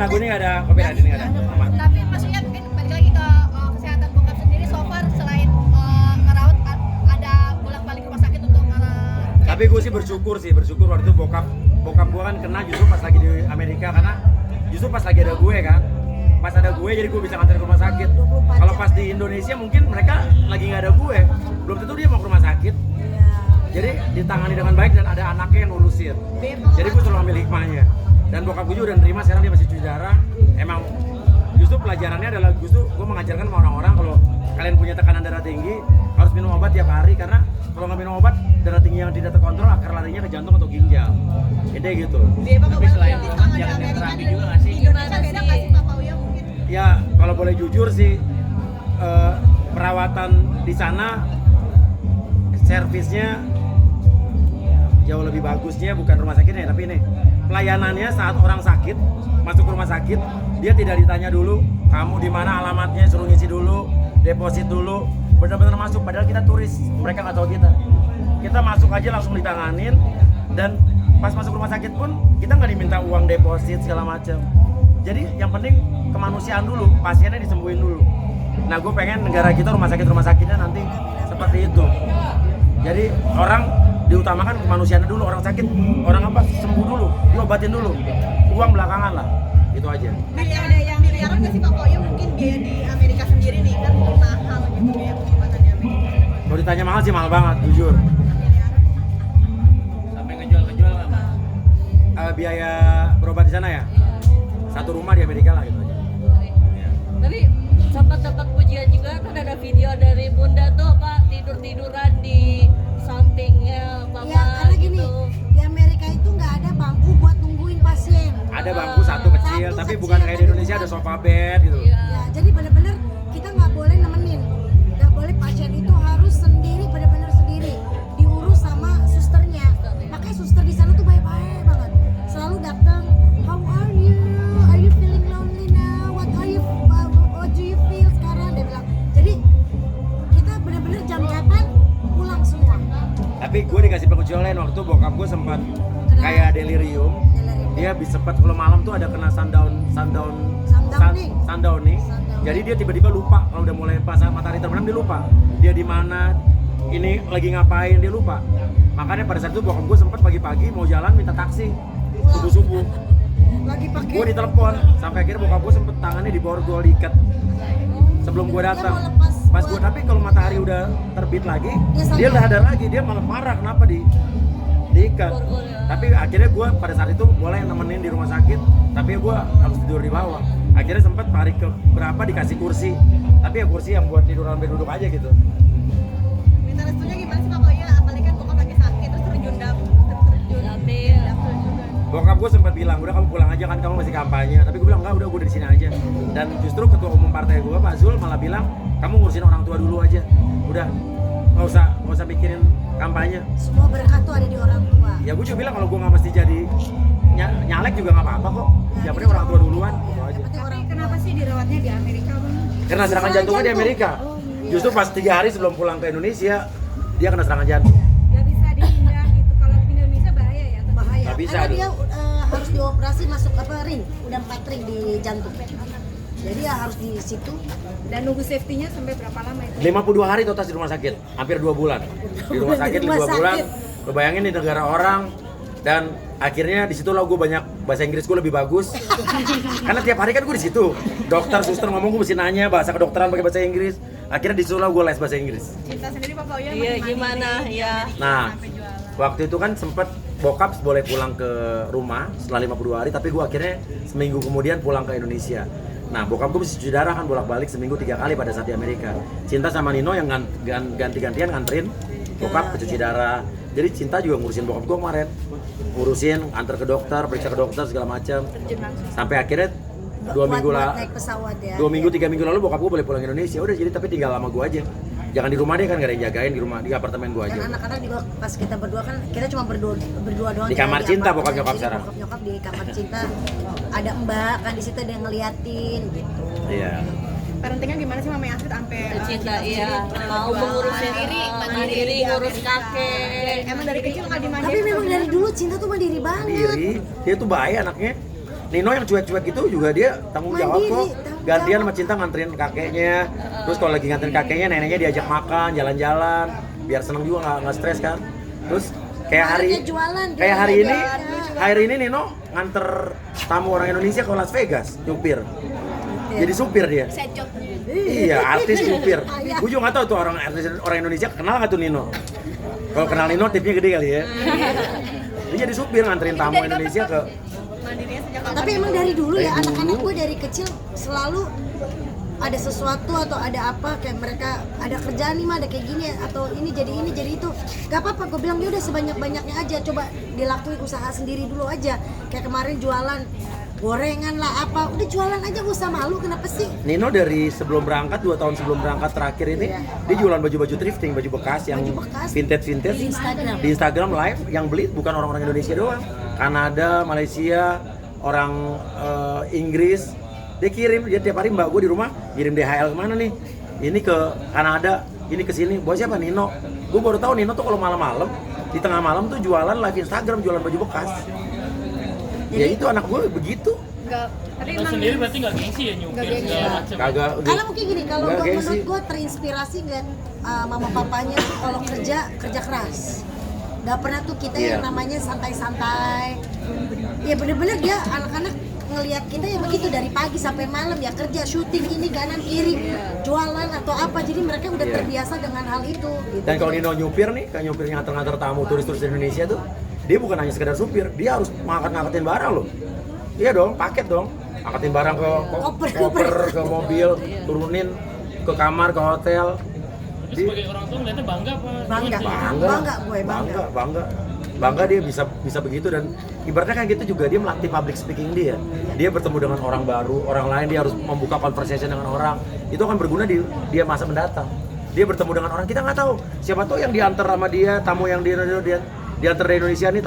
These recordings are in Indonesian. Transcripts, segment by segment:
lagu ini nggak ada copyright, ini nggak ada. Aman. Tapi maksudnya mungkin balik lagi ke kesehatan bokap sendiri. So far selain ngerawat ada bolak-balik rumah sakit untuk Tapi gue sih bersyukur waktu itu bokap gue kan kena justru pas lagi di Amerika, karena justru pas lagi ada gue kan, pas ada gue jadi gue bisa nganter ke rumah sakit. Kalau pas di Indonesia mungkin mereka lagi nggak ada gue, belum tentu dia mau ke rumah sakit. Jadi ditangani dengan baik dan ada anaknya yang ngurusin. Jadi gue selalu ambil hikmahnya. Dan bokap gue juga udah nerima, sekarang dia masih cuci darah. Emang justru pelajarannya adalah justru gue mengajarkan sama orang-orang kalau kalian punya tekanan darah tinggi harus minum obat tiap hari, karena kalau nggak minum obat darah tinggi yang tidak terkontrol akan larinya ke jantung atau ginjal. Jadi gitu. Tapi selain obat jalanin terapi juga nggak sih? Indonesia beda nggak sih Pak Pauya mungkin? Ya kalau boleh jujur sih perawatan di sana servisnya jauh lebih bagusnya, bukan rumah sakitnya tapi ini pelayanannya saat orang sakit masuk ke rumah sakit dia tidak ditanya dulu kamu di mana alamatnya, suruh ngisi dulu, deposit dulu, benar-benar masuk. Padahal kita turis, mereka nggak tahu kita masuk aja langsung ditanganin, dan pas masuk rumah sakit pun kita nggak diminta uang deposit segala macam. Jadi yang penting kemanusiaan dulu, pasiennya disembuhin dulu. Nah gue pengen negara kita rumah sakitnya nanti seperti itu. Jadi orang diutamakan kemanusiaannya dulu, orang sakit, orang apa sembuh dulu, diobatin dulu, uang belakangan lah, itu aja. Masih ada yang miliaran nggak sih Pak Pauya mungkin biaya di Amerika sendiri nih kan mahal gitu biaya pengobatan di Amerika? Kalau ditanya mahal sih mahal banget, jujur. Sampai ngejual nggak Mas? Biaya berobat di sana ya, satu rumah di Amerika lah gitu aja. Tapi sempat dapat pujian juga kan, ada video dari Bunda tuh Pak tidur-tiduran di sampingnya Bapak Ya karena gini, gitu. di Amerika itu nggak ada bangku buat nungguin pasien. Ada bangku satu kecil, Satu tapi kecil, bukan kayak di tapi Indonesia ada bukan. sofa bed gitu. Iya. Ya jadi benar-benar kita nggak boleh nemenin, nggak boleh, pasien itu harus sendiri, benar-benar sendiri diurus sama susternya. Makanya suster di sana tuh baik-baik banget, selalu datang. How are you feeling lonely now? What do you feel sekarang? Dia bilang. Jadi kita benar-benar jam kapan pulang semua. Tapi gue dikasih pengecualian waktu itu bokap gue sempat kayak delirium. Dia bisa sempat kalau malam tuh ada kena sundowning. Jadi dia tiba-tiba lupa kalau udah mulai pas matahari terbenam, dia lupa dia di mana, ini lagi ngapain, dia lupa. Makanya pada saat itu bokap gue sempat pagi-pagi mau jalan minta taksi subuh-subuh. Lagi pakai. Gue ditelepon sampai akhirnya bokap gue sempet tangannya diborgol, diikat sebelum gue datang. Dia mau lepas Pas gue buat- tapi kalau matahari udah terbit lagi, Dia dia sadar. udah ada lagi, dia malah marah kenapa diikat. Borgol ya. Tapi akhirnya gue pada saat itu boleh nemenin di rumah sakit, tapi gue harus tidur di bawah. Akhirnya sempat hari ke berapa dikasih kursi, tapi ya kursi yang buat tidur sambil duduk aja gitu. Minta restunya gimana sih Pak Pauya? Apalagi kan bokap lagi sakit terus terjun dapur juga. Bokap gue sempat bilang, udah kamu pulang aja kan, kamu masih kampanye. Tapi gue bilang enggak, udah gue di sini aja. Dan justru ketua umum partai gue Pak Zul malah bilang, kamu ngurusin orang tua dulu aja. Udah, nggak usah mikirin kampanye. Semua berkat tuh ada di orang tua. Ya gue juga bilang kalau gue nggak mesti jadi nyalek juga nggak apa-apa kok. Yang penting orang tua duluan, gitu aja. Tapi kenapa sih dirawatnya di Amerika Bang? Karena serangan jantungnya di Amerika. Justru pas 3 hari sebelum pulang ke Indonesia, dia kena serangan jantung. Gak bisa dihindar gitu, kalau di Indonesia bahaya ya? Bahaya. Nggak bisa, Karena aduh. dia harus dioperasi masuk ring, udah 4 ring di jantung. Jadi ya harus di situ. Dan nunggu safety-nya sampai berapa lama itu? 52 hari total di rumah sakit, hampir 2 bulan. Di rumah sakit 2 bulan. Lo bayangin di negara orang, dan akhirnya di situ lah gue banyak bahasa Inggris gue lebih bagus. Karena tiap hari kan gue di situ. Dokter, suster ngomong gue mesti nanya bahasa kedokteran pakai bahasa Inggris. Akhirnya di situ lah gue les bahasa Inggris. Cinta sendiri Pak Pauya Iya gimana ya. Nah, waktu itu kan sempet bokap boleh pulang ke rumah setelah 52 hari, tapi gue akhirnya seminggu kemudian pulang ke Indonesia. Nah, bokap gue mesti cuci darah kan bolak-balik seminggu 3 kali pada saat di Amerika. Cinta sama Nino yang ganti-gantian nganterin bokap ke cuci darah. Jadi Cinta juga ngurusin bokap gue kemarin, ngurusin antar ke dokter, periksa ke dokter segala macam. Sampai akhirnya 2 minggu lah, naik pesawat ya. 2 minggu 3 minggu lalu bokap gue boleh pulang ke Indonesia. Udah jadi tapi tinggal sama gue aja. Jangan di rumah dia kan, gak ada yang jagain di rumah, di apartemen gue aja. Dan anak-anak juga pas kita berdua kan, kita cuma berdua doang. Di kamar Cinta bokap nyokap Jadi sekarang. Bokap nyokap di kamar Cinta, ada Mbak kan di situ ada yang ngeliatin gitu. Iya. Parentingnya gimana sih Mama Astrid sampai Cinta iya mau mengurusin mandiri ngurus kakek. Emang dari kecil nggak Tapi dimanjain? memang dari dulu Cinta tuh mandiri banget. Mandiri, dia tuh baik anaknya. Nino yang cuek-cuek itu juga dia tanggung jawab Mandiri, kok. tanggung Gantian jawab. sama Cinta nganterin kakeknya. Terus kalau lagi nganterin kakeknya, neneknya diajak makan, jalan-jalan, biar seneng juga nggak stres kan. Terus kayak Kemarin dia jualan, kayak hari ini, jualan. hari ini Nino nganter tamu orang Indonesia ke Las Vegas, nyupir. Jadi supir dia. Set job. Iya, artis supir. Iya. Gue juga nggak tahu tuh orang Indonesia kenal nggak tuh Nino. Kalau kenal Nino tipnya gede kali ya. Dia jadi supir nganterin tamu Indonesia ke. Mandirinya sejak kapan? Tapi emang dari dulu ya anak-anak gue dari kecil selalu ada sesuatu atau ada apa kayak mereka ada kerjaan nih mah ada kayak gini atau ini jadi itu gak apa-apa, gue bilang dia udah sebanyak-banyaknya aja, coba dilakuin usaha sendiri dulu aja. Kayak kemarin jualan gorengan lah apa, udah jualan aja gak usah malu, kenapa sih? Nino dari sebelum berangkat 2 tahun sebelum berangkat terakhir ini dia jualan baju-baju thrifting, baju bekas yang Baju bekas. vintage Di Instagram. di Instagram live yang beli bukan orang-orang Indonesia doang, Kanada, Malaysia, orang Inggris. Dia kirim, dia tiap hari mbak gue di rumah kirim DHL kemana nih? Ini ke Kanada, ini ke sini. Buat siapa? Nino. Gue baru tahu Nino tuh kalau malam-malam di tengah malam tuh jualan live Instagram, jualan baju bekas. Ya itu anak gue begitu. Enggak, tapi Lo emang sendiri berarti nggak gengsi ya nyupir Nggak gengsi. segala macam. Kagak. Karena mungkin gini, kalau Nggak gua, gengsi. menurut gue terinspirasi ngeliat mama papanya tuh kalau kerja keras. Gak pernah tuh kita yang Iya. namanya santai-santai. Ya bener-bener dia anak-anak ngelihat kita ya begitu dari pagi sampai malam ya kerja syuting ini kanan kiri jualan atau apa, jadi mereka udah Iya. terbiasa dengan hal itu. Gitu. Dan kalau Nino nyupir nih, kayak nyupir nganter-nganter tamu turis-turis di Indonesia tuh, dia bukan hanya sekedar supir, dia harus ngangkat-ngangkatin barang loh. Iya dong, paket dong. Angkatin barang ke koper, ke mobil, turunin ke kamar, ke hotel. Terus sebagai orang tua ngeliatnya bangga apa? Bangga. Gimana sih? Bangga gue, bangga. Bangga dia bisa begitu, dan ibaratnya kayak gitu juga dia melatih public speaking dia. Dia bertemu dengan orang baru, orang lain, dia harus membuka conversation dengan orang. Itu akan berguna di dia masa mendatang. Dia bertemu dengan orang kita nggak tahu. Siapa tahu yang diantar sama dia, tamu yang diantar dari Indonesia nih,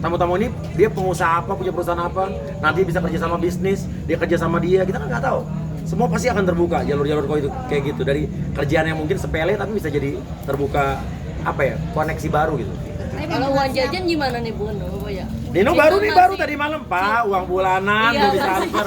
tamu-tamu ini dia pengusaha apa, punya perusahaan apa, nanti bisa kerja sama bisnis, dia kerja sama dia, kita kan nggak tahu. Semua pasti akan terbuka jalur-jalur kayak gitu, dari kerjaan yang mungkin sepele tapi bisa jadi terbuka apa ya, koneksi baru gitu. Kalau uang jajan gimana nih Bun? Oh, ya. Nino Cinta baru masih- tadi malam, Pak, uang bulanan Iya, mau ditransfer.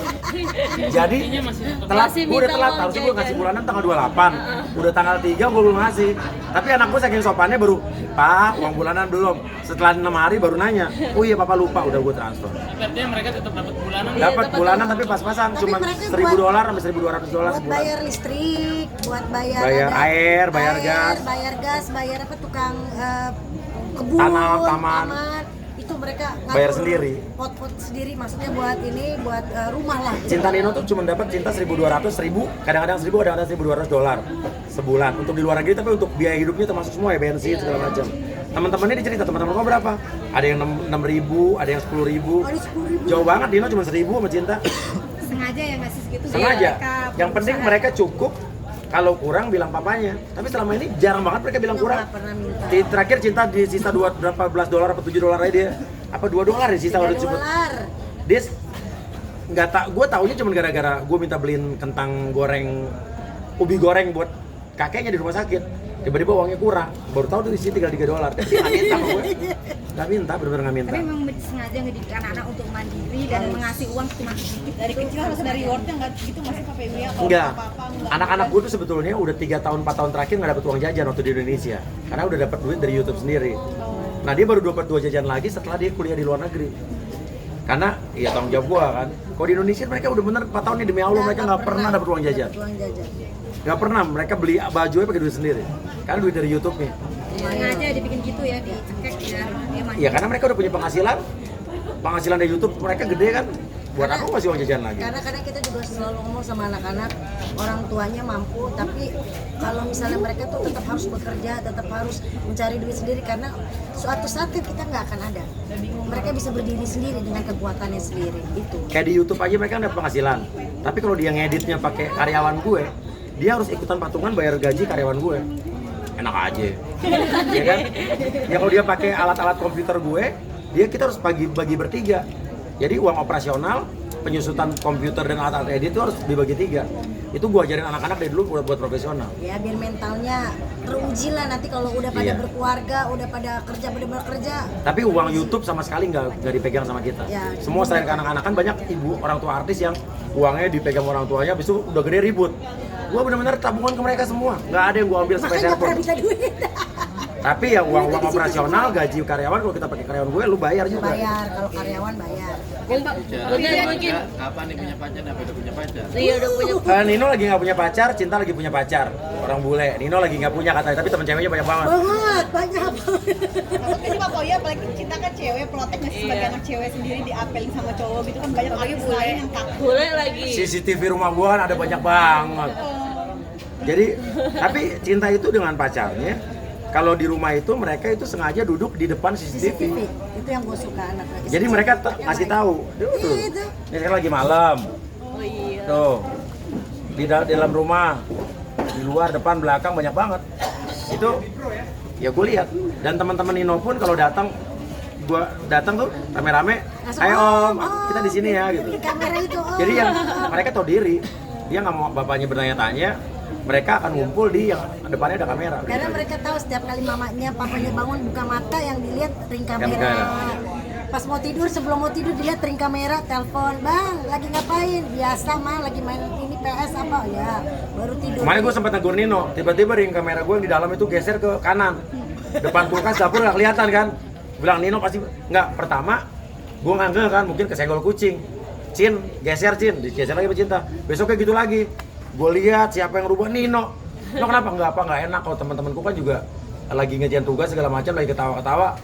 Jadi Intinya masih tetap telat, Masih gue udah minta telat, uang harusnya gue ngasih jajan. bulanan tanggal 28. Udah tanggal 3 gue belum ngasih. Tapi anak gue saking sopannya baru, Pak, uang bulanan belum. Setelah 6 hari baru nanya, oh iya papa lupa, udah gue transfer. artinya mereka tetap dapat bulanan. Iya, Dapat dapat bulanan uang. tapi pas-pasan, Tapi cuma mereka $1.000 sampai $1.200 buat sebulan. bayar listrik, buat bayar Bayar ada air, bayar gas. bayar apa tukang kebun, Tanam, taman. itu mereka Bayar ngatur sendiri. pot-pot sendiri, maksudnya buat ini buat rumah lah. Cinta Nino tuh cuma dapat cinta 1.200, 1.000, kadang-kadang 1.000, kadang-kadang $1.200 sebulan untuk di luar negeri, tapi untuk biaya hidupnya termasuk semua ya, bensin segala macam. Teman-temannya dia cerita, teman-teman kamu berapa? Ada yang 6.000, ada yang 10.000. Ada 10.000. Jauh banget, Nino cuma 1.000 sama Cinta. sengaja ya ngasih segitu. Sengaja. Mereka Yang penting berusaha. mereka cukup, kalau kurang bilang papanya. Tapi selama ini jarang banget mereka bilang kurang. Nggak pernah minta. Di terakhir Cinta di sisa berapa belas dolar apa $7 aja dia. Apa $2 ya sisa udah disebut. $3. Dia nggak tak, gue taunya cuma gara-gara gue minta beliin kentang goreng, ubi goreng buat kakeknya di rumah sakit. Tiba-tiba uangnya kurang, baru tahu tuh di sini tinggal $3. Tapi nggak minta sama gue, nggak minta, benar-benar nggak minta. Tapi memang sengaja ngedidik anak-anak untuk mandiri dan mengasih uang cuma sedikit. Dari kecil harus dari rewardnya nggak gitu masih Pak PU ya? Kalau Enggak, apa-apa, enggak. anak-anak gue tuh sebetulnya udah 3 tahun, 4 tahun terakhir nggak dapet uang jajan waktu di Indonesia, karena udah dapet duit dari YouTube sendiri. Nah dia baru dapat 2 jajan lagi setelah dia kuliah di luar negeri. Karena ya tanggung jawab gua kan. Kalau di Indonesia mereka udah bener 4 tahun nih demi Allah mereka nggak pernah dapat uang jajan. Dapet uang jajan. Nggak pernah, mereka beli baju aja pakai duit sendiri. Karena duit dari YouTube nih. Sengaja dibikin gitu ya, dicekek ya. Dia mandiri. Ya karena mereka udah punya penghasilan dari YouTube mereka gede kan. Buat apa masih uang jajan lagi? Karena kadang kita juga selalu ngomong sama anak-anak, orang tuanya mampu, tapi kalau misalnya mereka tuh tetap harus bekerja, tetap harus mencari duit sendiri, karena suatu saat kan kita nggak akan ada. Mereka bisa berdiri sendiri dengan kekuatannya sendiri, itu. Kayak di YouTube aja mereka dapat penghasilan. Tapi kalau dia ngeditnya pakai karyawan gue, dia harus ikutan patungan bayar gaji karyawan gue. Enak aja. Ya kan? Ya kalau dia pakai alat-alat komputer gue, kita harus bagi bertiga. Jadi uang operasional penyusutan komputer dan alat edit itu harus dibagi 3. Itu gua ajarin anak-anak dari dulu buat profesional. Ya biar mentalnya teruji lah nanti kalau udah pada Iya. berkeluarga, udah pada kerja, bener-bener kerja. Tapi uang YouTube sama sekali nggak dipegang sama kita. Ya. Semua selain ke anak-anak kan banyak ibu orang tua artis yang uangnya dipegang orang tuanya, habis itu udah gede ribut. Gua benar-benar tabungan ke mereka semua, nggak ada yang gua ambil Makanya sepeser nggak pernah pun. bisa duit. Tapi ya uang Duitnya di situ operasional, semua. gaji karyawan kalau kita pakai karyawan gue, lu bayar juga. Bayar, kalau karyawan bayar. Bunda mungkin Kapan nih punya pacar? Apa udah punya pacar? iya udah punya Nino lagi nggak punya pacar, Cinta lagi punya pacar, orang bule. Nino lagi nggak punya katanya, tapi teman ceweknya banyak banget. Banget, banyak. Takutnya sih Pak Poya apalagi Cinta kan cewek, protek nggak sih sebagai Iya. anak cewek sendiri diapelin sama cowok gitu kan banyak artis lain yang takut. boleh lagi. CCTV rumah gua kan ada banyak banget. Jadi, tapi Cinta itu dengan pacarnya, kalau di rumah itu mereka itu sengaja duduk di depan CCTV, CCTV. itu yang gue suka anaknya. Jadi mereka kasih tahu, tuh, Iya, itu. ini sekarang lagi malam, Oh iya. tuh di dalam rumah, di luar, depan, belakang banyak banget. Itu ya gue lihat. Dan teman-teman Nino pun kalau datang, gua datang tuh rame-rame, Langsung, ayo "Om, om, kita di sini ya gitu. Di kamera itu, oh. Jadi yang mereka tahu diri, dia nggak mau bapaknya bertanya-tanya, mereka akan ngumpul di yang depannya ada kamera. Karena mereka tahu setiap kali mamanya, papanya bangun buka mata yang dilihat ring kamera. Kamera. Pas mau tidur, sebelum mau tidur dilihat ring kamera, telepon, bang, lagi ngapain? Biasa mah, lagi main ini PS apa? Ya, baru tidur. Kemarin gue sempat negur Nino, tiba-tiba ring kamera gue yang di dalam itu geser ke kanan. Depan kulkas dapur nggak kelihatan kan? Bilang Nino pasti nggak. Pertama, gue nggak kan, mungkin kesenggol kucing. Cin, geser Cin, digeser lagi bercinta. Besoknya gitu lagi. Gue lihat siapa yang rubah Nino. Lo kenapa nggak enak kalau teman-temanku kan juga lagi ngerjain tugas segala macam, lagi ketawa-ketawa.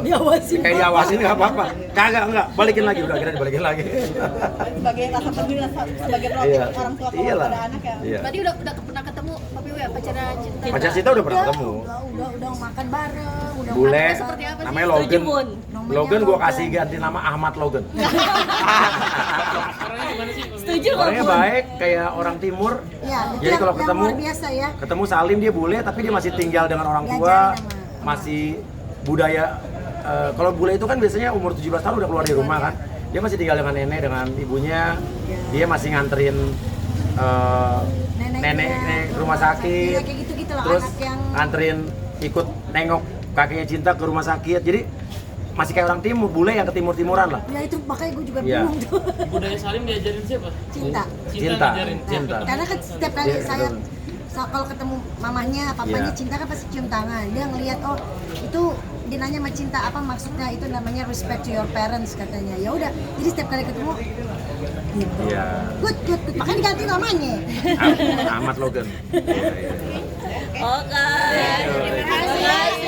Diawasin. Kayak diawasin nggak apa-apa. Kagak enggak, balikin lagi udah akhirnya dibalikin lagi. Sebagai rasa peduli sebagai protek Iya. orang tua kalau Iyalah. pada anak ya. Iya. Tadi udah pernah ketemu Papi Wea pacarnya Cinta. Pacar Cinta udah pernah ketemu. Udah makan bareng, udah Bule, makan seperti apa sih? namanya Setuju, Logan. Bun. Namanya Logan gue Logan. kasih ganti nama Ahmad Logan. Orangnya gimana sih? Setuju kok, Orangnya Bun. baik, kayak orang timur. Ya, itu Jadi yang- kalau yang ketemu, luar biasa ya. ketemu Salim dia bule, tapi dia masih tinggal dengan orang tua, Diajarin sama- masih budaya. Kalau bule itu kan biasanya umur 17 tahun udah keluar di rumah kan. Dia masih tinggal dengan nenek, dengan ibunya. Dia masih nganterin Neneknya, nenek ke rumah sakit. ya, kayak gitu-gitu lah, Terus anak yang- nganterin ikut nengok kakeknya Cinta ke rumah sakit. Jadi masih kayak orang timur, bule yang ke timur-timuran lah. Ya itu makanya gue juga Iya. bingung tuh. Budaya Salim diajarin siapa? Cinta. Cinta. ngajarin. Cinta. Karena kan setiap kali Iya, saya betul. kalau ketemu mamahnya, papanya Iya. Cinta kan pasti cium tangan. Dia ngelihat oh itu dia nanya sama Cinta apa maksudnya, itu namanya respect to your parents katanya. Ya udah, jadi setiap kali ketemu gitu. Iya. Good. Makanya diganti namanya. Ahmad Logan. Iya, iya. Oke. Terima kasih.